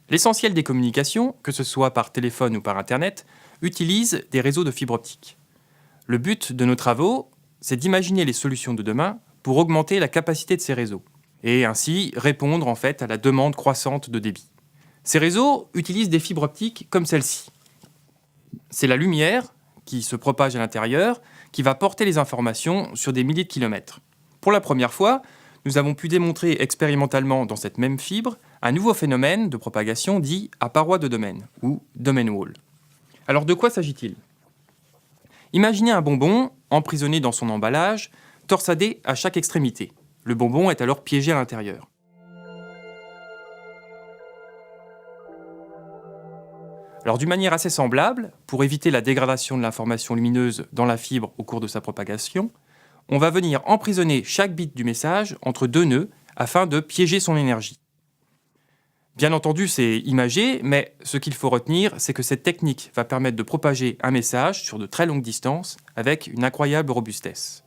L'essentiel des communications, que ce soit par téléphone ou par Internet, utilise des réseaux de fibre optique. Le but de nos travaux, c'est d'imaginer les solutions de demain pour augmenter la capacité de ces réseaux et ainsi répondre en fait à la demande croissante de débit. Ces réseaux utilisent des fibres optiques comme celle-ci. C'est la lumière qui se propage à l'intérieur qui va porter les informations sur des milliers de kilomètres. Pour la première fois, nous avons pu démontrer expérimentalement dans cette même fibre un nouveau phénomène de propagation dit à paroi de domaine ou domain wall. Alors de quoi s'agit-il ? Imaginez un bonbon emprisonné dans son emballage, torsadé à chaque extrémité. Le bonbon est alors piégé à l'intérieur. Alors d'une manière assez semblable, pour éviter la dégradation de l'information lumineuse dans la fibre au cours de sa propagation, on va venir emprisonner chaque bit du message entre deux nœuds afin de piéger son énergie. Bien entendu, c'est imagé, mais ce qu'il faut retenir, c'est que cette technique va permettre de propager un message sur de très longues distances avec une incroyable robustesse.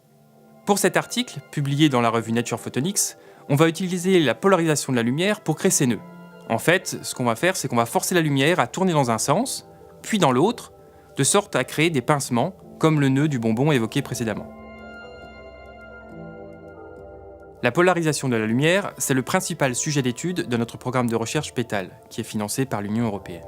Pour cet article, publié dans la revue Nature Photonics, on va utiliser la polarisation de la lumière pour créer ces nœuds. En fait, ce qu'on va faire, c'est qu'on va forcer la lumière à tourner dans un sens, puis dans l'autre, de sorte à créer des pincements, comme le nœud du bonbon évoqué précédemment. La polarisation de la lumière, c'est le principal sujet d'étude de notre programme de recherche PETAL, qui est financé par l'Union européenne.